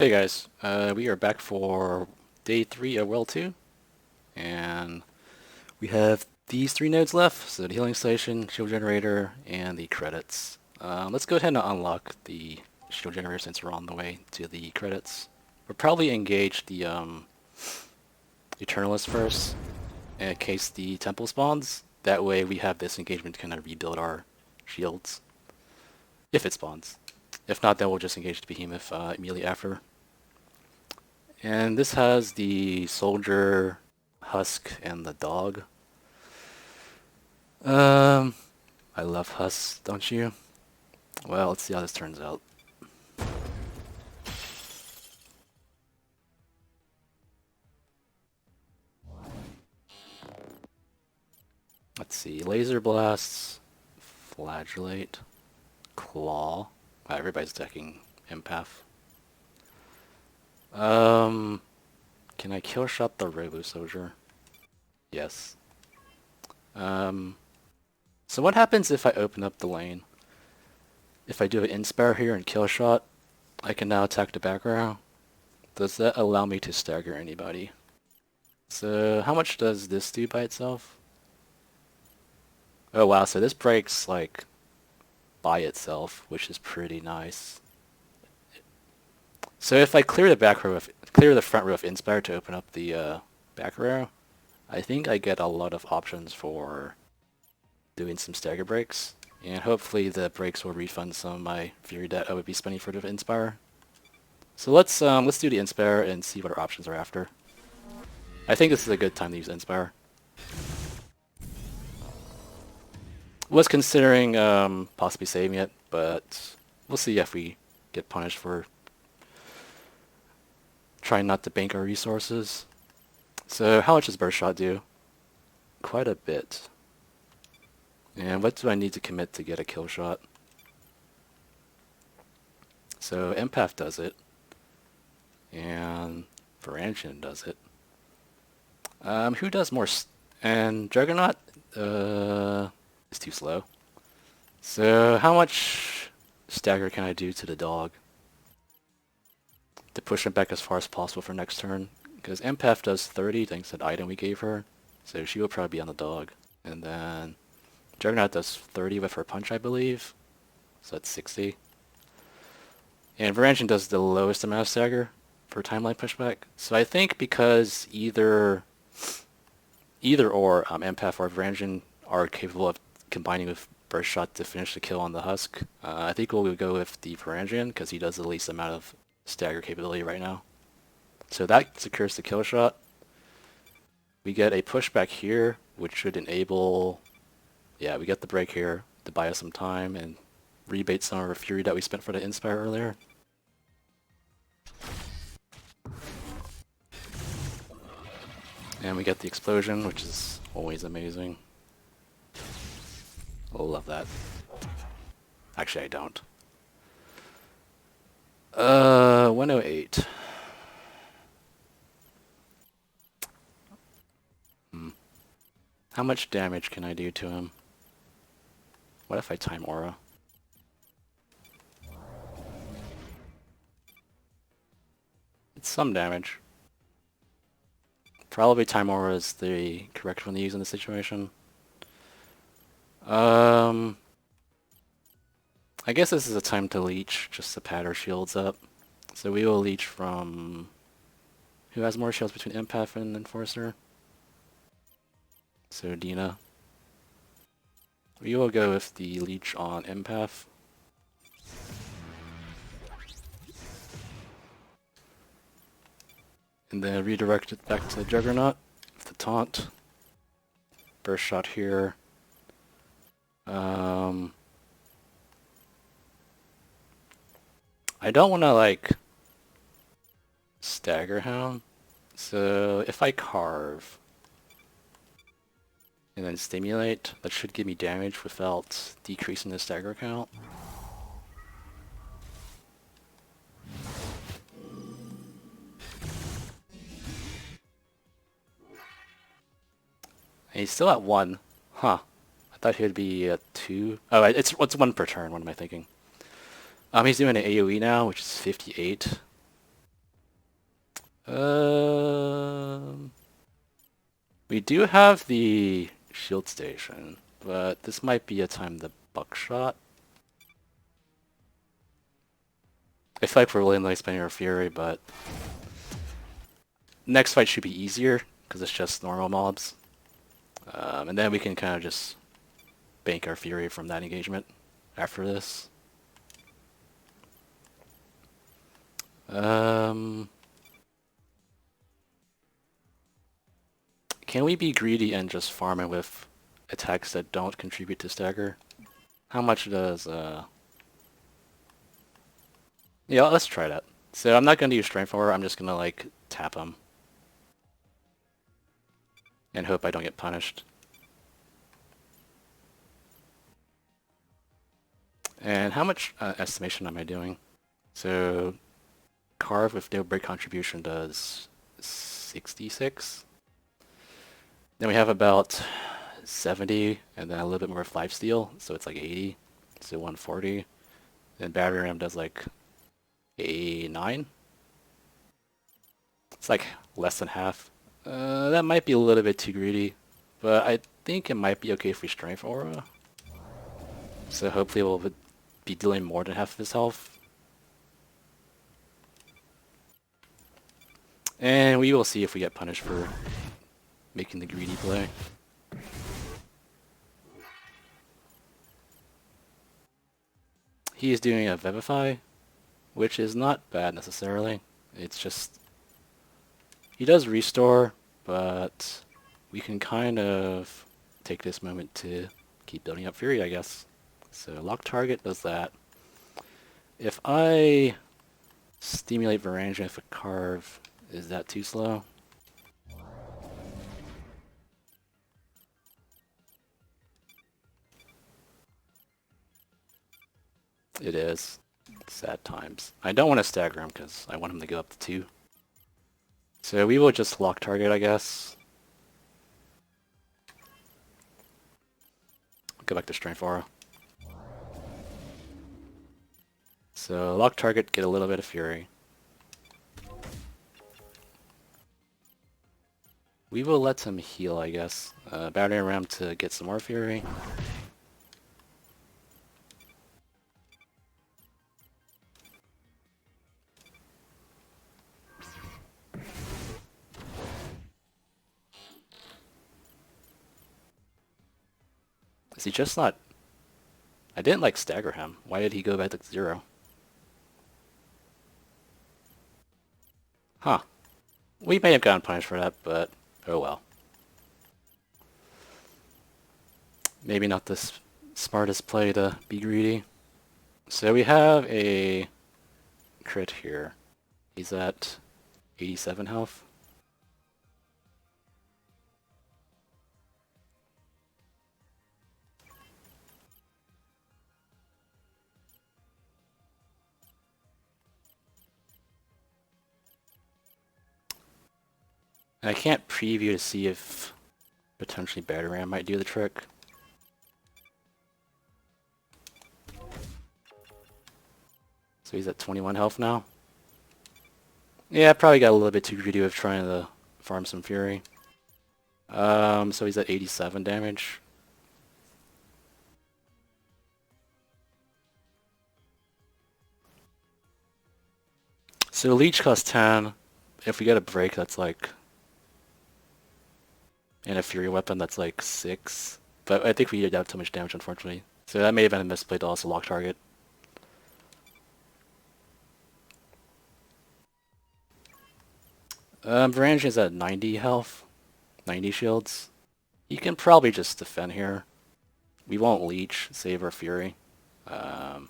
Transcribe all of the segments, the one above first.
Hey guys, we are back for day 3 of World 2, and we have these 3 nodes left, so the healing station, shield generator, and the credits. Let's go ahead and unlock the shield generator since we're on the way to the credits. We'll probably engage the Eternalist first, in case the temple spawns. That way we have this engagement to kind of rebuild our shields, if it spawns. If not, then we'll just engage the Behemoth immediately after. And this has the soldier, husk, and the dog. Um, I love husks, don't you? Well, let's see how this turns out. Let's see, laser blasts, flagellate, claw. Wow, everybody's decking empath. Um, can I kill shot the robo soldier? Yes. Um, so what happens if I open up the lane? If I do an inspire here and kill shot, I can now attack the background. Does that allow me to stagger anybody? So how much does this do by itself? Oh wow, so this breaks like by itself, which is pretty nice. So if I clear the back row of, clear the front row of Inspire to open up the back row, I think I get a lot of options for doing some stagger breaks, and hopefully the breaks will refund some of my Fury that I would be spending for the Inspire. So let's do the Inspire and see what our options are after. I think this is a good time to use Inspire. Was considering possibly saving it, but we'll see if we get punished for trying not to bank our resources. So how much does Burst Shot do? Quite a bit. And what do I need to commit to get a kill shot? So Empath does it, and Varangian does it. Who does more? And Juggernaut is too slow. So how much stagger can I do to the dog to push him back as far as possible for next turn? Because Empath does 30 thanks to the item we gave her, so she will probably be on the dog. And then Juggernaut does 30 with her punch, I believe, so that's 60. And Varangian does the lowest amount of stagger for timeline pushback. So I think because either or Empath or Varangian are capable of combining with Burst Shot to finish the kill on the Husk, I think we'll go with the Varangian because he does the least amount of stagger capability right now. So that secures the kill shot. We get a pushback here, which should enable... Yeah, we get the break here to buy us some time and rebate some of our Fury that we spent for the Inspire earlier. And we get the explosion, which is always amazing. I love that. Actually, I don't. 108. How much damage can I do to him? What if I time Aura? It's some damage. Probably time Aura is the correct one to use in this situation. I guess this is a time to leech, just to pad our shields up. So we will leech from... Who has more shields between Empath and Enforcer? So Dina. We will go with the leech on Empath. And then redirect it back to Juggernaut with the taunt. Burst shot here. I don't want to like stagger him. So if I carve and then stimulate, that should give me damage without decreasing the stagger count. And he's still at 1. Huh. I thought he would be at 2. Oh, it's 1 per turn. What am I thinking? He's doing an AoE now, which is 58. Um, we do have the shield station, but this might be a time to buckshot. I feel like we're really spending our fury, but next fight should be easier because it's just normal mobs. And then we can kind of just bank our fury from that engagement after this. Can we be greedy and just farm it with attacks that don't contribute to stagger? How much does, Yeah, let's try that. So I'm not going to use Strength for her, I'm just going to, like, tap him. And hope I don't get punished. And how much estimation am I doing? So, Carve with no break contribution does 66. Then we have about 70, and then a little bit more of lifesteal, so it's like 80. So 140. Then Battery Ram does like 89. It's like less than half. That might be a little bit too greedy, but I think it might be okay if we Strength Aura. So hopefully we'll be dealing more than half of his health. And we will see if we get punished for making the greedy play. He is doing a Vivify, which is not bad necessarily. It's just... he does restore, but we can kind of take this moment to keep building up Fury, I guess. So Lock Target does that. If I stimulate Varangian with a Carve, is that too slow? It is. Sad times. I don't want to stagger him because I want him to go up to 2. So we will just lock target, I guess. Go back to Strength Aura. So lock target, get a little bit of Fury. We will let him heal, I guess. Battery Ram to get some more Fury. Is he just not... I didn't like stagger him. Why did he go back to 0? Huh. We may have gotten punished for that, but oh well. Maybe not the smartest play to be greedy. So we have a crit here. He's at 87 health. And I can't preview to see if potentially Battery Ram might do the trick. So he's at 21 health now. Yeah, probably got a little bit too greedy with trying to farm some Fury. So he's at 87 damage. So Leech costs 10. If we get a break, that's like... and a Fury weapon, that's like 6. But I think we did have too much damage, unfortunately. So that may have been a misplay to also lock target. Varangian is at 90 health. 90 shields. You can probably just defend here. We won't leech, save our Fury. Yeah,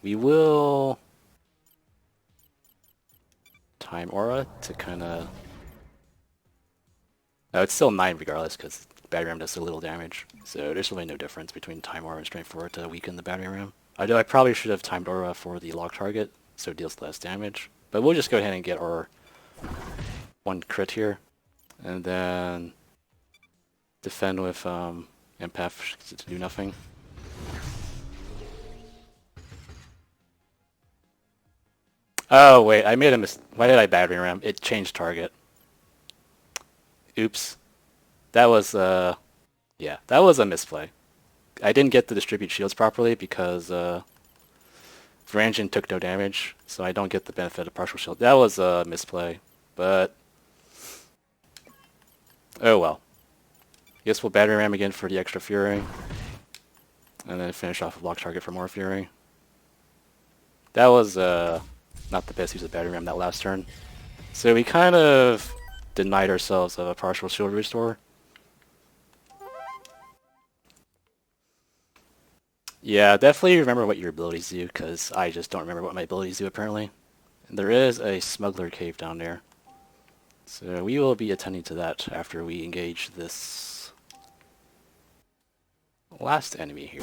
we will time Aura to kind of... no, it's still 9 regardless because Battery Ram does so little damage. So there's really no difference between time Aura and Strength Aura to weaken the Battery Ram. Although I probably should have timed Aura for the lock target so it deals less damage. But we'll just go ahead and get our 1 crit here. And then defend with Empath to do nothing. Oh wait, I made a Why did I battery ram? It changed target. Oops. That was yeah, that was a misplay. I didn't get to distribute shields properly because Varangian took no damage, so I don't get the benefit of partial shield. That was a misplay, but oh well. Guess we'll battery ram again for the extra fury, and then finish off a block target for more fury. That was not the best use of battery ram that last turn. So we kind of denied ourselves of a partial shield restore. Yeah, definitely remember what your abilities do, because I just don't remember what my abilities do apparently. And there is a smuggler cave down there. So we will be attending to that after we engage this last enemy here.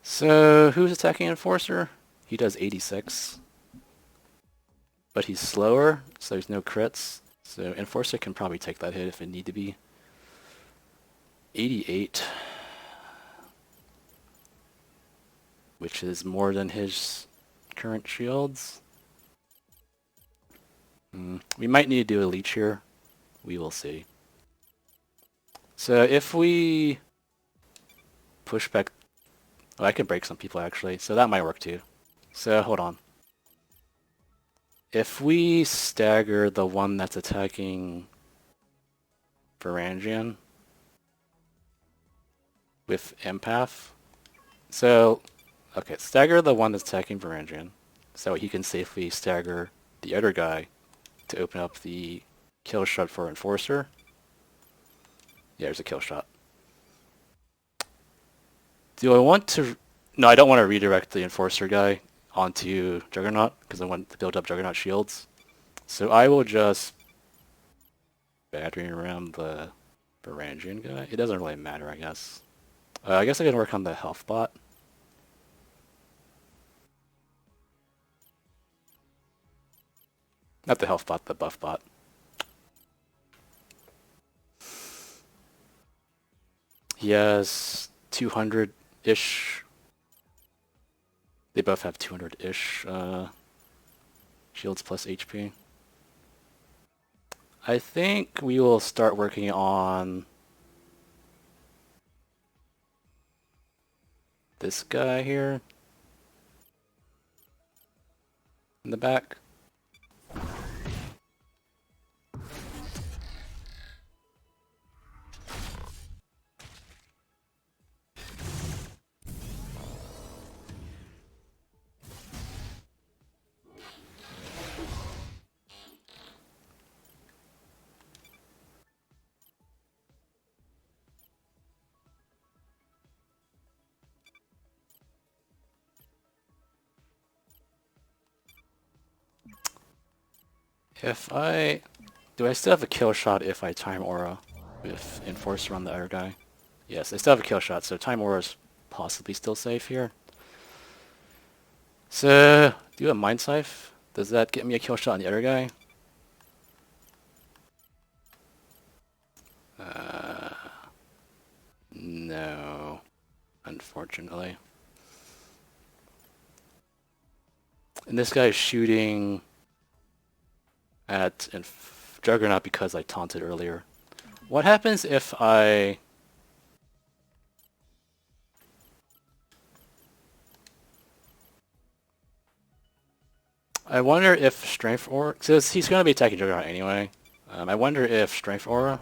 So who's attacking Enforcer? He does 86. But he's slower, so there's no crits. So Enforcer can probably take that hit if it need to be. 88. Which is more than his current shields. We might need to do a leech here. We will see. So if we push back... Oh, I can break some people actually, so that might work too. So hold on. If we stagger the one that's attacking Varangian with Empath... So, okay, stagger the one that's attacking Varangian, so he can safely stagger the other guy to open up the kill shot for Enforcer. Yeah, there's a kill shot. Do I want to... No, I don't want to redirect the Enforcer guy onto Juggernaut, because I want to build up Juggernaut shields. So I will just battery around the Varangian guy. It doesn't really matter, I guess. I guess I can work on the health bot. Not the health bot, the buff bot. He has 200-ish. They both have 200-ish shields plus HP. I think we will start working on this guy here in the back. If I... Do I still have a kill shot if I time aura with Enforcer on the other guy? Yes, I still have a kill shot, so time aura is possibly still safe here. So, do a Mind Scythe. Does that get me a kill shot on the other guy? No. Unfortunately. And this guy is shooting at Juggernaut because I taunted earlier. What happens if I... I wonder if Strength Aura... Because he's going to be attacking Juggernaut anyway. I wonder if Strength Aura...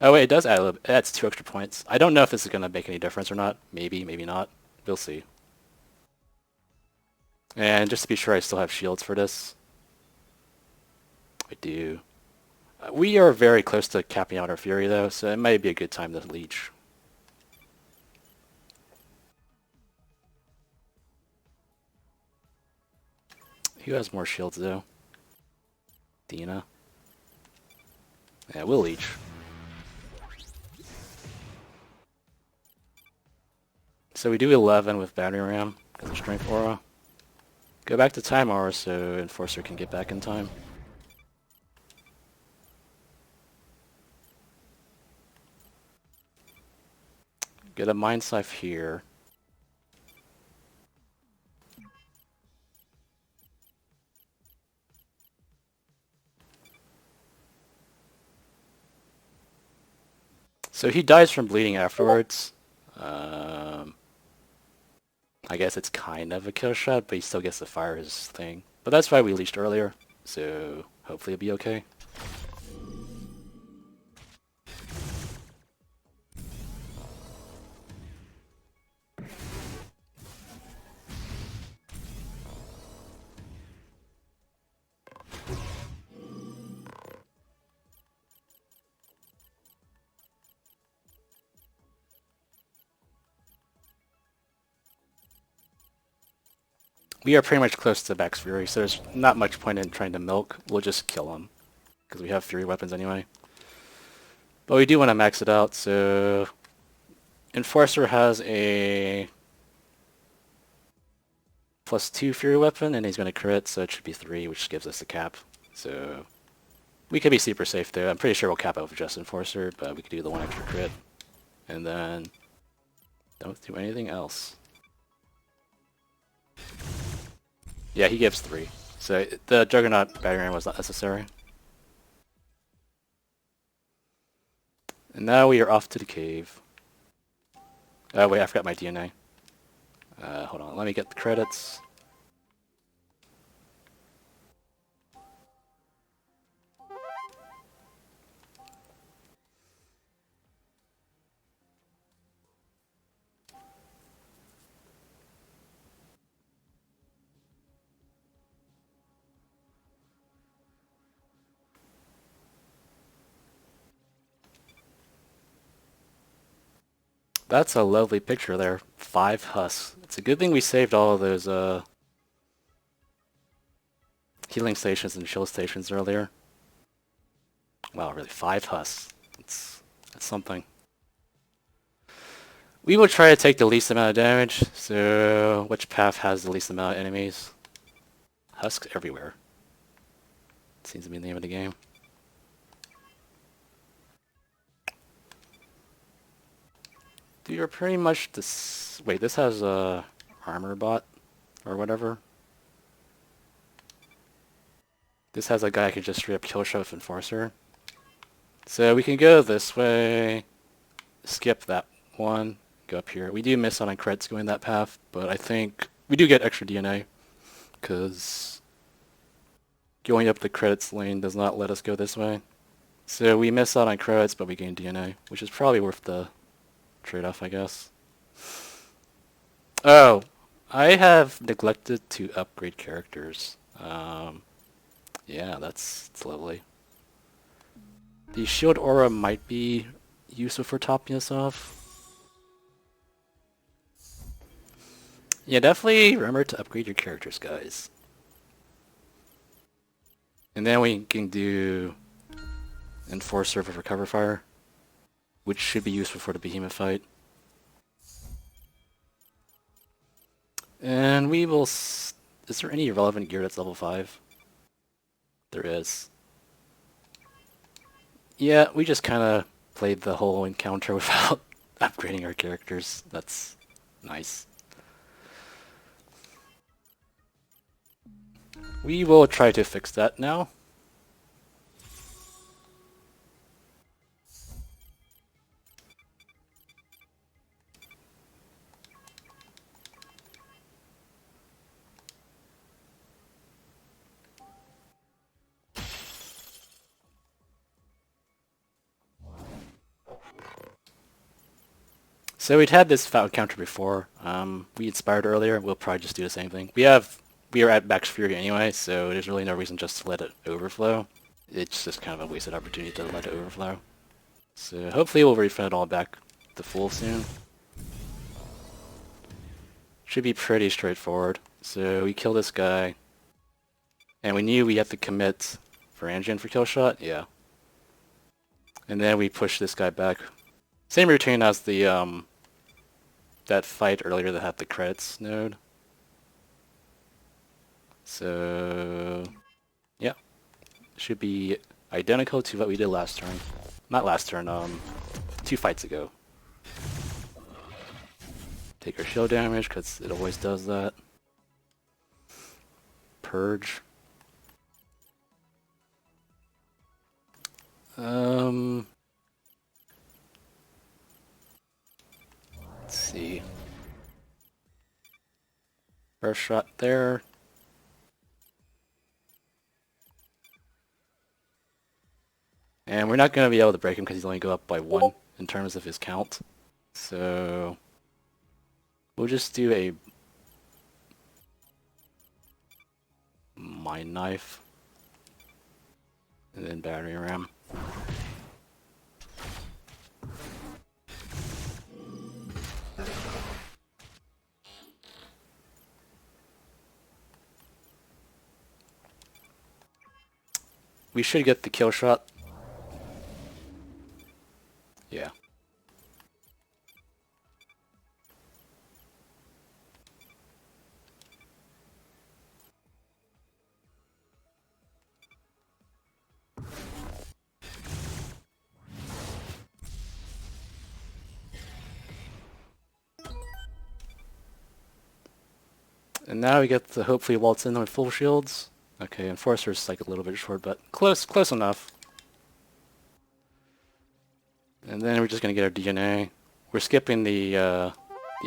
Oh wait, it does add a little... It adds 2 extra points. I don't know if this is going to make any difference or not. Maybe, maybe not. We'll see. And just to be sure, I still have shields for this. I do. We are very close to capping out our Fury though, so it might be a good time to leech. Who has more shields though? Dina. Yeah, we'll leech. So we do 11 with battery ram because of strength aura. Go back to time aura so Enforcer can get back in time. Get a Mind Scythe here. So he dies from bleeding afterwards. I guess it's kind of a kill shot, but he still gets to fire his thing. But that's why we leashed earlier, so hopefully it'll be okay. We are pretty much close to Max Fury, so there's not much point in trying to milk. We'll just kill him, because we have Fury weapons anyway. But we do want to max it out, so... Enforcer has a... +2 Fury weapon, and he's going to crit, so it should be 3, which gives us a cap. So... we could be super safe there. I'm pretty sure we'll cap out with just Enforcer, but we could do the 1 extra crit. And then... don't do anything else. Yeah, he gives 3. So the Juggernaut battery ram was not necessary. And now we are off to the cave. Oh wait, I forgot my DNA. Hold on, let me get the credits. That's a lovely picture there. 5 husks. It's a good thing we saved all of those healing stations and shield stations earlier. Wow, really, 5 husks. That's something. We will try to take the least amount of damage, so which path has the least amount of enemies? Husks everywhere. Seems to be the name of the game. You're pretty much this. Wait, this has a armor bot or whatever. This has a guy I can just straight up kill shot with Enforcer. So we can go this way, skip that one, go up here. We do miss out on crits going that path, but I think we do get extra DNA because going up the credits lane does not let us go this way. So we miss out on credits, but we gain DNA, which is probably worth the trade-off, I guess. Oh, I have neglected to upgrade characters. Yeah, that's lovely. The shield aura might be useful for topping us off. Yeah, definitely remember to upgrade your characters, guys. And then we can do Enforcer for Recover Fire, which should be useful for the Behemoth fight. And we will... Is there any relevant gear that's level 5? There is. Yeah, we just kind of played the whole encounter without upgrading our characters. That's nice. We will try to fix that now. So we'd had this encounter before. We inspired earlier. We'll probably just do the same thing. We are at Max Fury anyway, so there's really no reason just to let it overflow. It's just kind of a wasted opportunity to let it overflow. So hopefully we'll refund it all back to full soon. Should be pretty straightforward. So we kill this guy. And we knew we had to commit for Angen for kill shot? Yeah. And then we push this guy back. Same routine as the that fight earlier that had the credits node. So, yeah. Should be identical to what we did last turn. Not last turn, 2 fights ago. Take our shield damage, because it always does that. Purge. Let's see. First shot there. And we're not going to be able to break him because he's only go up by 1 in terms of his count. So we'll just do a Mind Knife and then Battery Ram. We should get the kill shot. Yeah. And now we get to hopefully waltz in with full shields. Okay, Enforcer's like a little bit short, but close enough. And then we're just gonna get our DNA. We're skipping the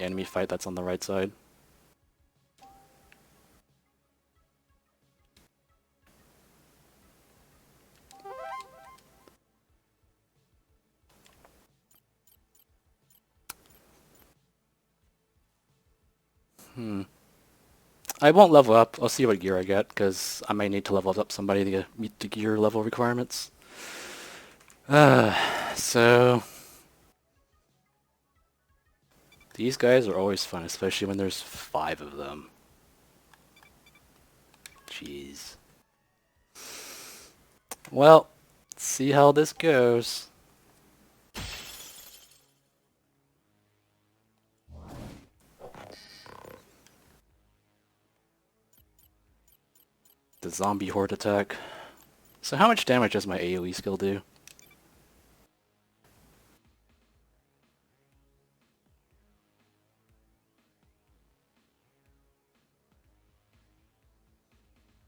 enemy fight that's on the right side. I won't level up. I'll see what gear I get, because I might need to level up somebody to meet the gear level requirements. So these guys are always fun, especially when there's 5 of them. Jeez. Well, let's see how this goes. The zombie horde attack. So how much damage does my AoE skill do?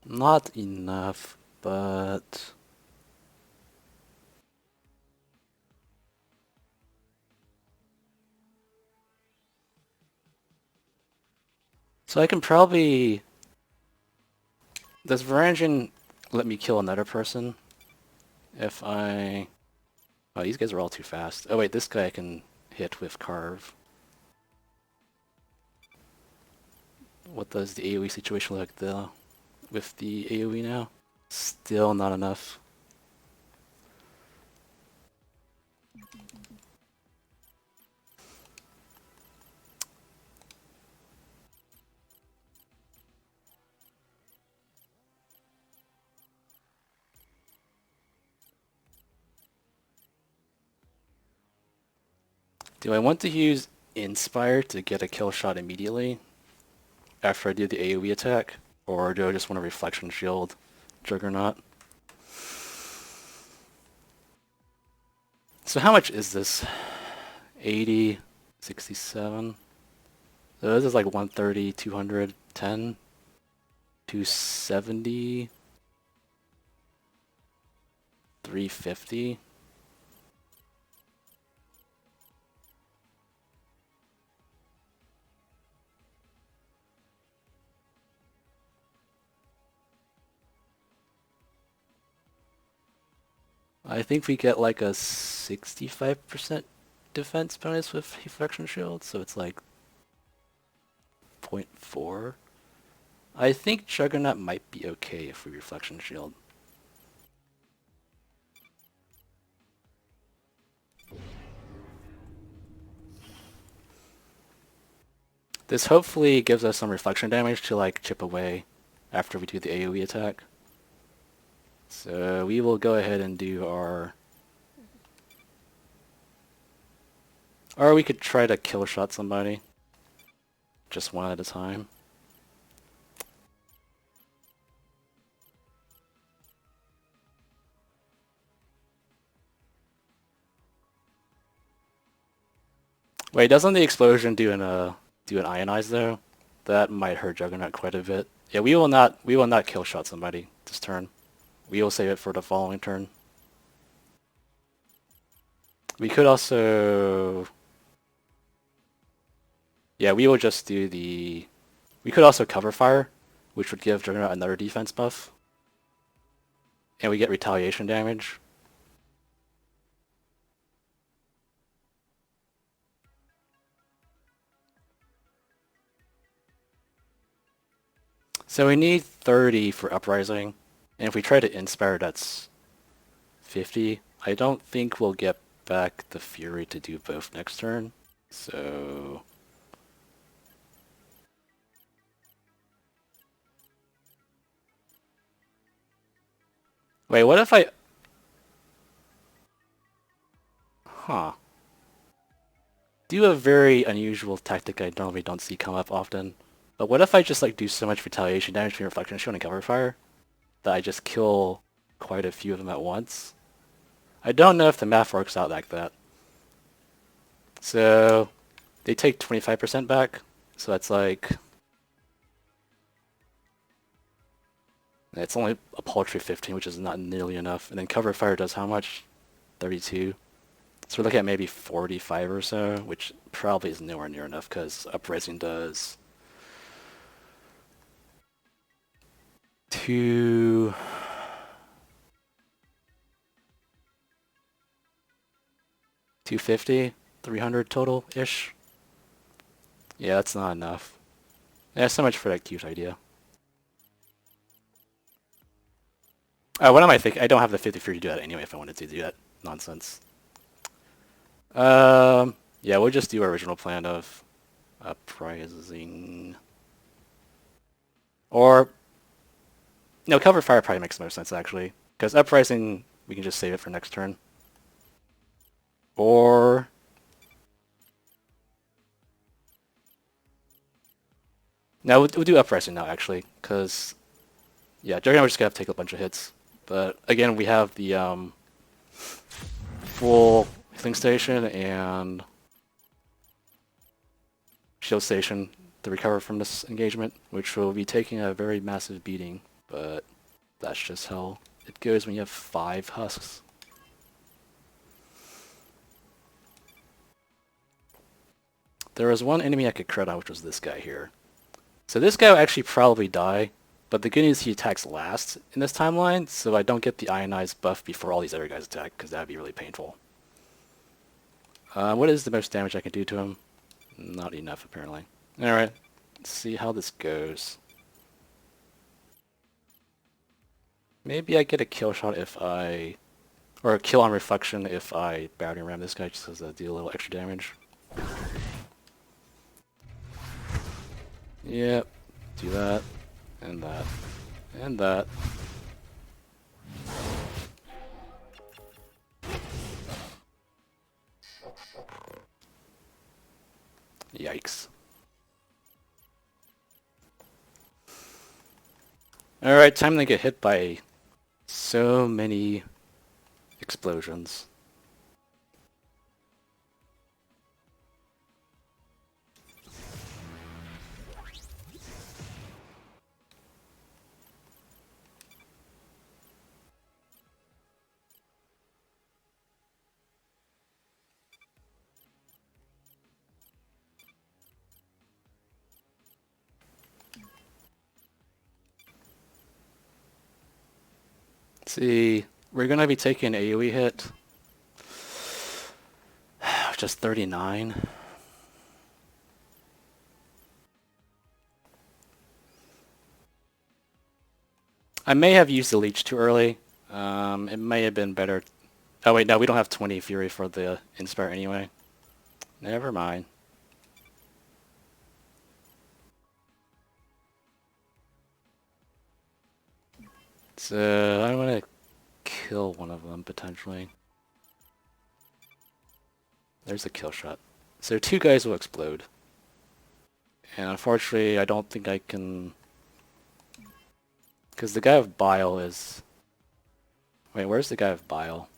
Not enough, but... So I can probably... Does Varangian let me kill another person? If I... Oh, these guys are all too fast. Oh wait, this guy I can hit with Carve. What does the AoE situation look like with the AoE now? Still not enough. Do I want to use Inspire to get a kill shot immediately after I do the AoE attack? Or do I just want a Reflection Shield Juggernaut? So how much is this? 80, 67. So this is like 130, 210, 270, 350. I think we get like a 65% defense bonus with Reflection Shield, so it's like 0.4. I think Juggernaut might be okay if we Reflection Shield. This hopefully gives us some reflection damage to like chip away after we do the AoE attack. So we will go ahead and do our... Or we could try to kill shot somebody. Just one at a time. Wait, doesn't the explosion do an ionize though? That might hurt Juggernaut quite a bit. Yeah, we will not kill shot somebody this turn. We will save it for the following turn. We could also... Yeah, we will just do the... We could also cover fire, which would give Juggernaut another defense buff. And we get retaliation damage. So we need 30 for Uprising. And if we try to Inspire, that's 50. I don't think we'll get back the Fury to do both next turn. So... Wait, what if I... Huh. Do a very unusual tactic I normally don't see come up often. But what if I just like do so much retaliation damage between Reflection Shield and Cover Fire that I just kill quite a few of them at once? I don't know if the math works out like that. So they take 25% back, so that's like... It's only a paltry 15, which is not nearly enough. And then Cover Fire does how much? 32. So we're looking at maybe 45 or so, which probably is nowhere near enough because Uprising does 250, 300 total-ish. Yeah, that's not enough. Yeah, so much for that cute idea. What am I thinking? I don't have the 53 to do that anyway if I wanted to do that nonsense. Yeah, we'll just do our original plan of Uprising. Or... No, Cover Fire probably makes more sense, actually. Because Uprising, we can just save it for next turn. Or... No, we'll do Uprising now, actually. Because... Yeah, Juggernaut just gonna have to take a bunch of hits. But, again, we have the full healing station and shield station to recover from this engagement, which will be taking a very massive beating. But that's just how it goes when you have 5 husks. There was one enemy I could crit on, which was this guy here. So this guy will actually probably die, but the good news he attacks last in this timeline, so I don't get the ionized buff before all these other guys attack, because that would be really painful. What is the most damage I can do to him? Not enough, apparently. Alright, let's see how this goes. Maybe I get a kill shot if I... Or a kill on reflection if I battering ram this guy just to deal a little extra damage. Yep, do that, and that, and that. Yikes. Alright, time to get hit by so many explosions. See, we're gonna be taking an AoE hit. Just 39. I may have used the leech too early. It may have been better. Oh wait, no, we don't have 20 Fury for the Inspire anyway. Never mind. So, I want to kill one of them, potentially. There's a kill shot. So 2 guys will explode. And unfortunately, I don't think I can... Because the guy with Bile is... Wait, where's the guy with Bile?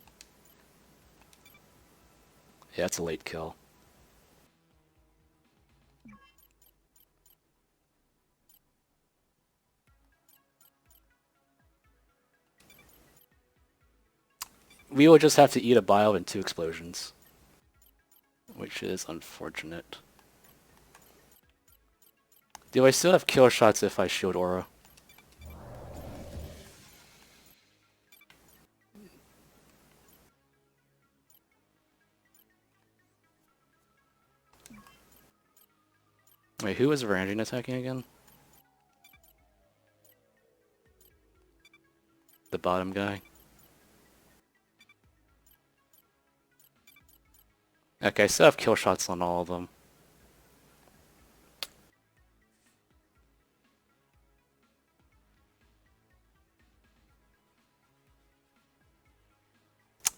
Yeah, it's a late kill. We will just have to eat a Bile in 2 explosions. Which is unfortunate. Do I still have kill shots if I shield Aura? Wait, who was Varangian attacking again? The bottom guy? Okay, I still have kill shots on all of them.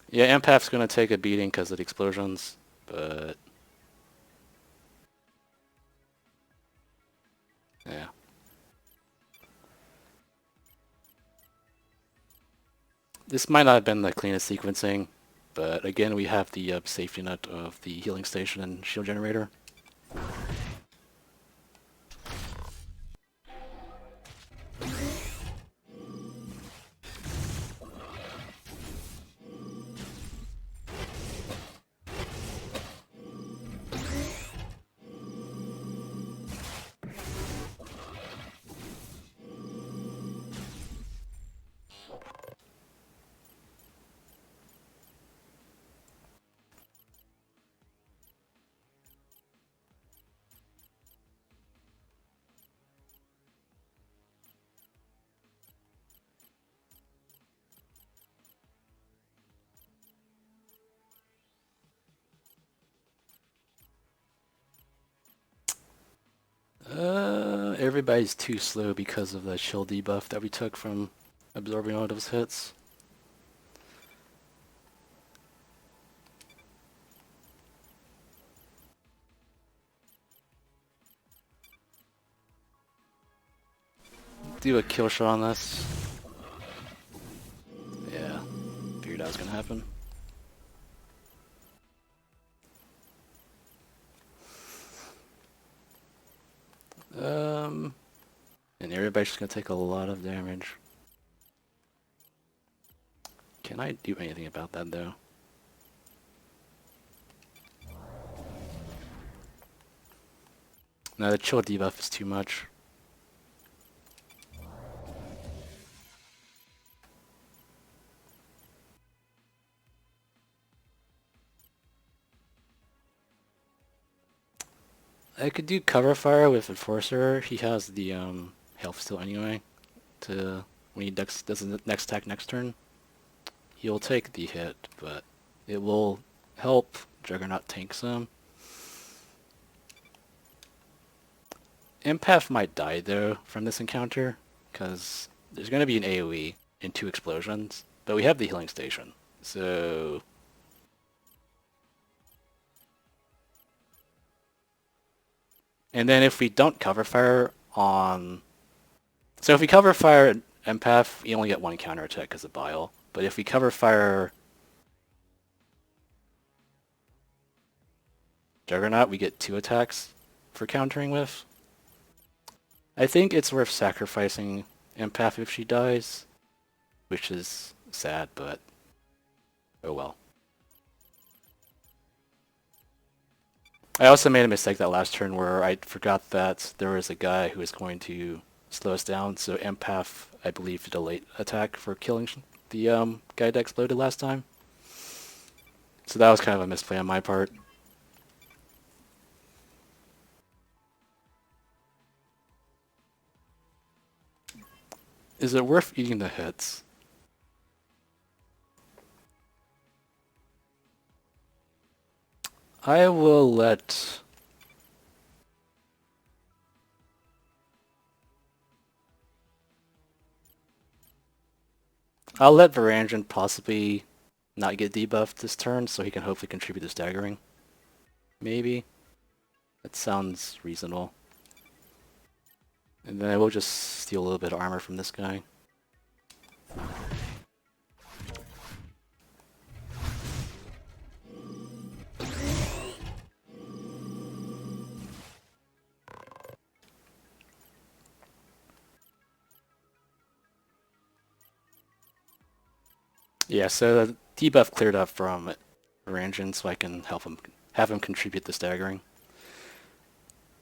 Yeah, Empath's gonna take a beating because of the explosions, but... Yeah. This might not have been the cleanest sequencing, but again we have the safety net of the healing station and shield generator. Everybody's too slow because of the chill debuff that we took from absorbing all those hits. Do a kill shot on this. Yeah, figured that was gonna happen. And everybody's just gonna take a lot of damage. Can I do anything about that though? No, the chill debuff is too much. I could do cover fire with Enforcer. He has the health steal anyway. To when he does the next attack next turn, he'll take the hit, but it will help Juggernaut tank some. Empath might die though from this encounter, because there's going to be an AoE in 2 explosions, but we have the healing station, so... And then if we don't cover fire on... So if we cover fire Empath, we only get 1 counter attack because of Bile, but if we cover fire Juggernaut, we get 2 attacks for countering with. I think it's worth sacrificing Empath if she dies, which is sad, but oh well. I also made a mistake that last turn where I forgot that there was a guy who was going to slow us down, so Empath, I believe, did a late attack for killing the guy that exploded last time. So that was kind of a misplay on my part. Is it worth eating the hits? I will let... I'll let Varangian possibly not get debuffed this turn, so he can hopefully contribute to staggering. Maybe. That sounds reasonable. And then we'll just steal a little bit of armor from this guy. Yeah, so the debuff cleared up from Ranjan, so I can have him contribute the staggering.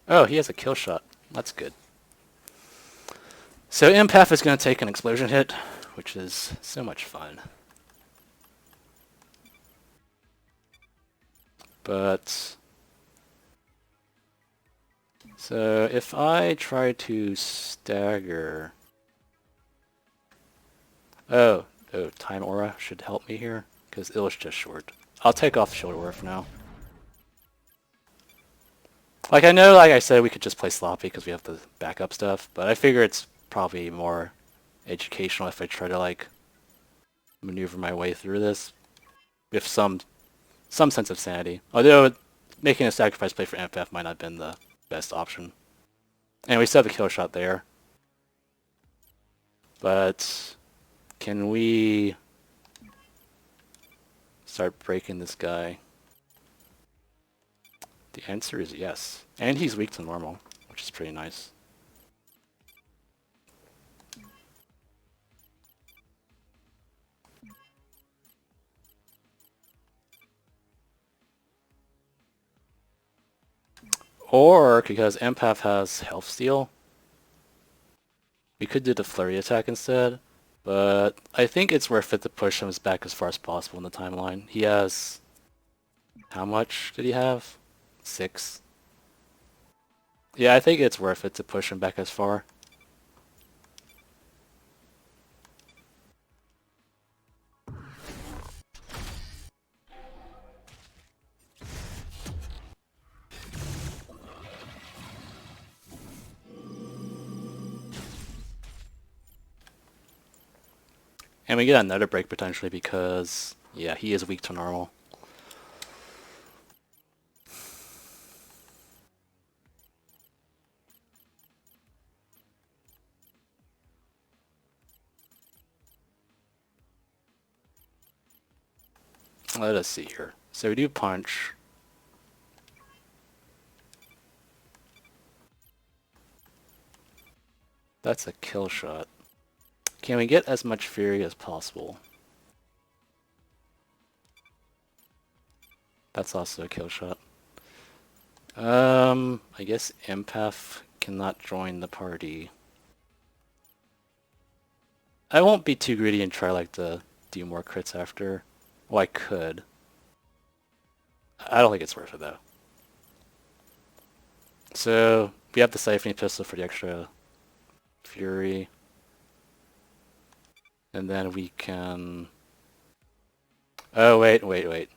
Oh, he has a kill shot. That's good. So Empath is going to take an explosion hit, which is so much fun. But so if I try to stagger, oh, Time Aura should help me here because it was just short. I'll take off Shield Aura for now. Like I know, like I said, we could just play sloppy because we have the backup stuff, but I figure it's probably more educational if I try to like maneuver my way through this with some sense of sanity. Although making a sacrifice play for MFF might not have been the best option. And we still have the kill shot there. But can we start breaking this guy? The answer is yes. And he's weak to normal, which is pretty nice. Or, because Empath has health steal, we could do the flurry attack instead. But I think it's worth it to push him back as far as possible in the timeline. He has... How much did he have? 6. Yeah, I think it's worth it to push him back as far. And we get another break potentially because, yeah, he is weak to normal. Let us see here. So we do punch. That's a kill shot. Can we get as much fury as possible? That's also a kill shot. I guess Empath cannot join the party. I won't be too greedy and try like to do more crits after. Well, I could. I don't think it's worth it though. So we have the siphoning pistol for the extra fury. And then we can... Oh, wait.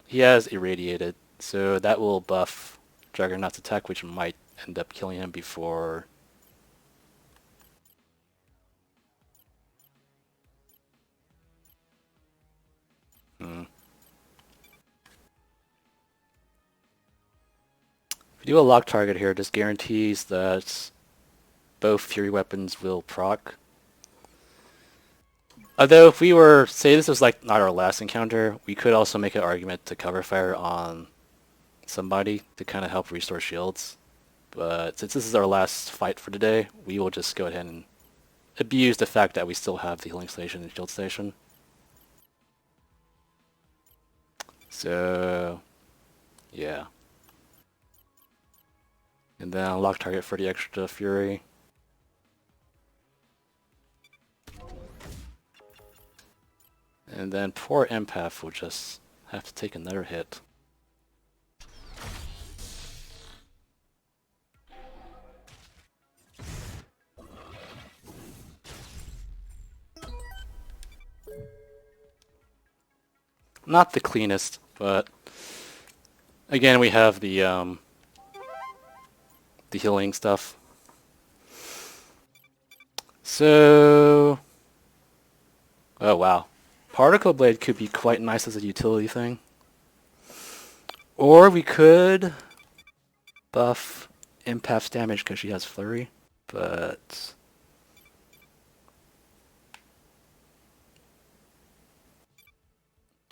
He has irradiated, so that will buff Juggernaut's attack, which might end up killing him before... If we do a lock target here, this guarantees that both fury weapons will proc. Although if we were, say this was like not our last encounter, we could also make an argument to cover fire on somebody to kind of help restore shields. But since this is our last fight for today, we will just go ahead and abuse the fact that we still have the healing station and shield station. So, yeah. And then unlock target for the extra fury. And then poor Empath will just have to take another hit. Not the cleanest, but again we have the healing stuff. So, oh wow. Particle Blade could be quite nice as a utility thing. Or we could buff Empath's damage because she has Flurry. but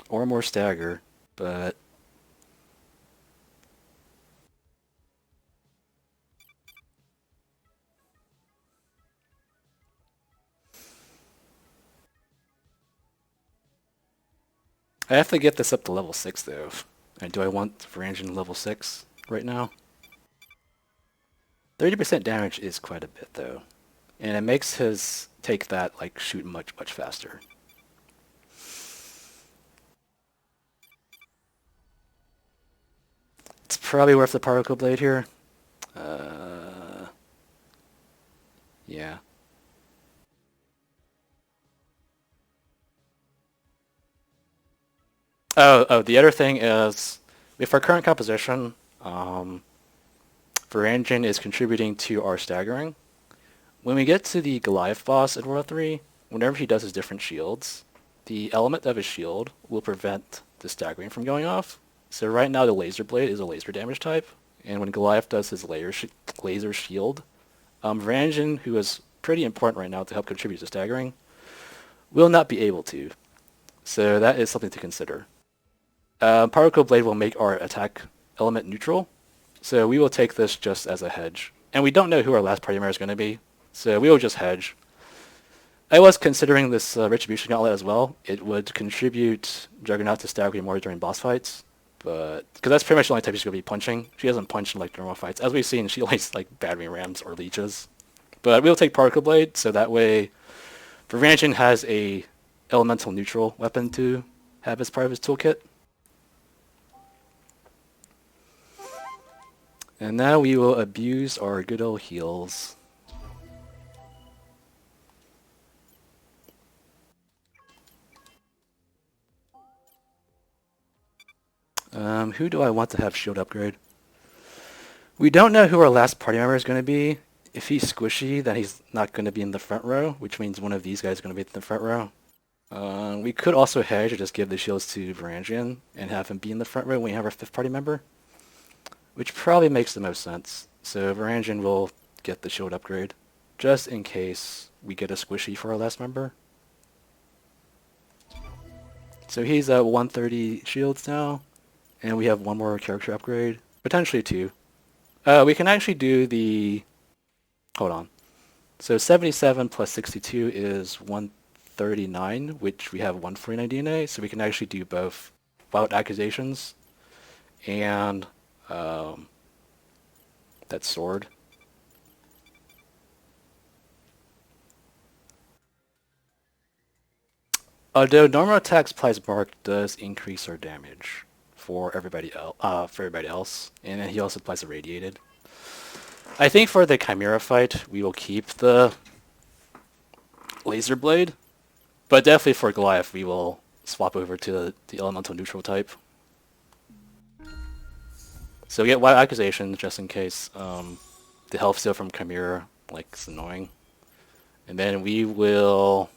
or more stagger, but I have to get this up to level 6 though. And do I want Varangian level 6 right now? 30% damage is quite a bit though. And it makes his take that like shoot much faster. It's probably worth the particle blade here. Yeah. The other thing is, with our current composition, Varangian is contributing to our staggering. When we get to the Goliath boss in World 3, whenever he does his different shields, the element of his shield will prevent the staggering from going off. So right now the laser blade is a laser damage type, and when Goliath does his laser shield, Varangian, who is pretty important right now to help contribute to staggering, will not be able to. So that is something to consider. Particle Blade will make our attack element neutral, so we will take this just as a hedge. And we don't know who our last party member is going to be, so we will just hedge. I was considering this Retribution Gauntlet as well. It would contribute Juggernaut to staggering more during boss fights, but because that's pretty much the only type she's going to be punching. She doesn't punch in like normal fights. As we've seen, she likes like battering rams or leeches. But we'll take Particle Blade, so that way Varangian has a elemental neutral weapon to have as part of his toolkit. And now we will abuse our good old heals. Who do I want to have shield upgrade? We don't know who our last party member is going to be. If he's squishy, then he's not going to be in the front row, which means one of these guys is going to be in the front row. We could also hedge or just give the shields to Varangian and have him be in the front row when we have our 5th party member, which probably makes the most sense. So Varangian will get the shield upgrade, just in case we get a squishy for our last member. So he's at 130 shields now, and we have one more character upgrade, potentially 2. We can actually do the... Hold on. So 77 plus 62 is 139, which we have 149 DNA, so we can actually do both Wild Accusations and that sword. Although normal attacks plus mark does increase our damage for everybody else, and then he also applies irradiated. I think for the Chimera fight, we will keep the laser blade, but definitely for Goliath, we will swap over to the elemental neutral type. So we get Wild Accusation just in case the health steal from Chimera like is annoying, and then we will.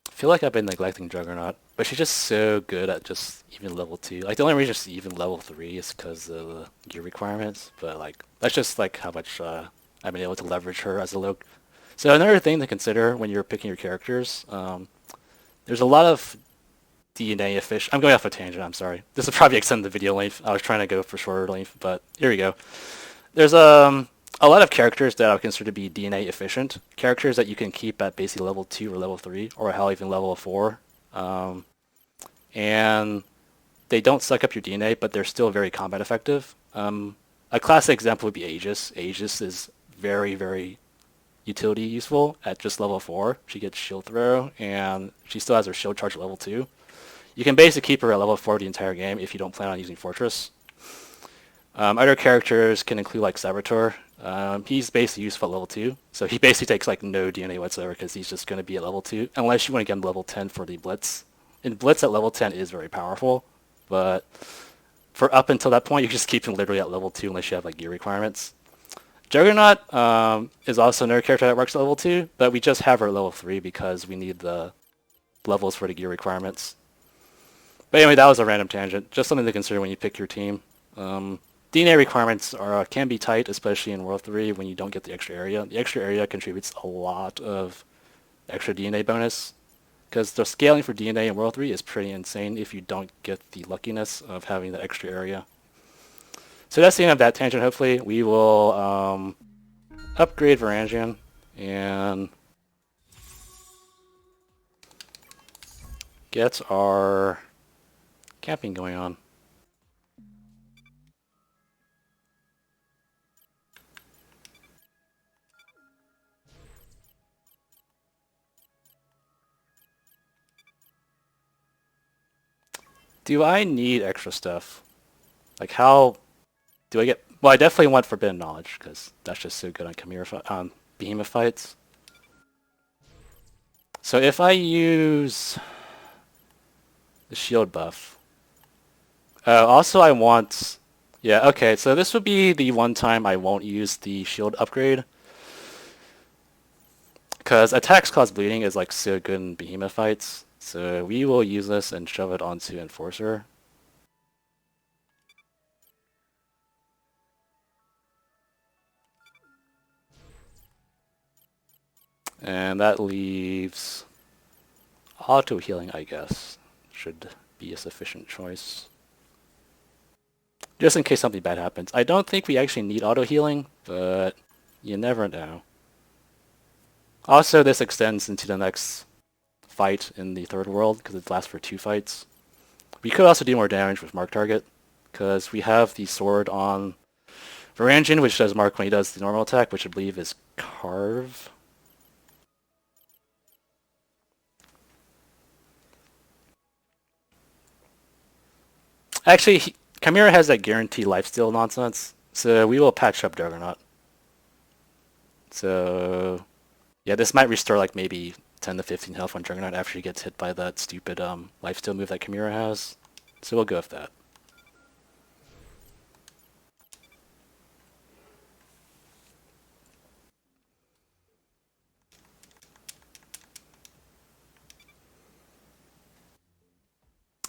I feel like I've been neglecting Juggernaut, but she's just so good at just even level 2. Like the only reason she's even level 3 is because of the gear requirements, but like that's just like how much I've been able to leverage her as a low. So another thing to consider when you're picking your characters, there's a lot of DNA efficient. I'm going off a tangent. I'm sorry. This will probably extend the video length. I was trying to go for shorter length, but here we go. There's a lot of characters that I would consider to be DNA efficient. Characters that you can keep at basically level 2 or level 3, or hell, even level 4. And they don't suck up your DNA, but they're still very combat effective. A classic example would be Aegis. Aegis is very, very utility useful at just level 4. She gets shield throw, and she still has her shield charge at level 2. You can basically keep her at level 4 the entire game if you don't plan on using Fortress. Other characters can include like Saboteur. He's basically useful at level 2, so he basically takes like no DNA whatsoever because he's just going to be at level 2, unless you want to get him level 10 for the Blitz. And Blitz at level 10 is very powerful, but for up until that point, you just keep him literally at level 2 unless you have like gear requirements. Juggernaut is also another character that works at level 2, but we just have her at level 3 because we need the levels for the gear requirements. But anyway, that was a random tangent. Just something to consider when you pick your team. DNA requirements can be tight, especially in World 3 when you don't get the extra area. The extra area contributes a lot of extra DNA bonus, because the scaling for DNA in World 3 is pretty insane if you don't get the luckiness of having the extra area. So that's the end of that tangent. Hopefully we will upgrade Varangian and get our camping going on. Do I need extra stuff? Like, how do I get... Well, I definitely want Forbidden Knowledge, because that's just so good on Behemoth fights. So if I use the shield buff... also I want... Yeah, okay, so this would be the one time I won't use the shield upgrade. Because attacks cause bleeding is like so good in Behemoth fights. So we will use this and shove it onto Enforcer. And that leaves auto healing, I guess. Should be a sufficient choice. Just in case something bad happens. I don't think we actually need auto healing, but you never know. Also, this extends into the next fight in the third world, because it lasts for 2 fights. We could also do more damage with Mark Target, because we have the sword on Varangian, which does Mark when he does the normal attack, which I believe is Carve. Actually, Chimera has that guaranteed lifesteal nonsense, so we will patch up Juggernaut. So, yeah, this might restore like maybe 10 to 15 health on Juggernaut after he gets hit by that stupid lifesteal move that Chimera has. So we'll go with that.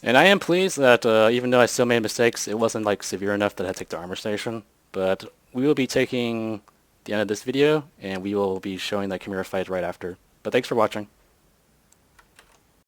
And I am pleased that even though I still made mistakes, it wasn't like severe enough that I had to take the armor station. But we will be taking the end of this video, and we will be showing that Chimera fight right after. But thanks for watching.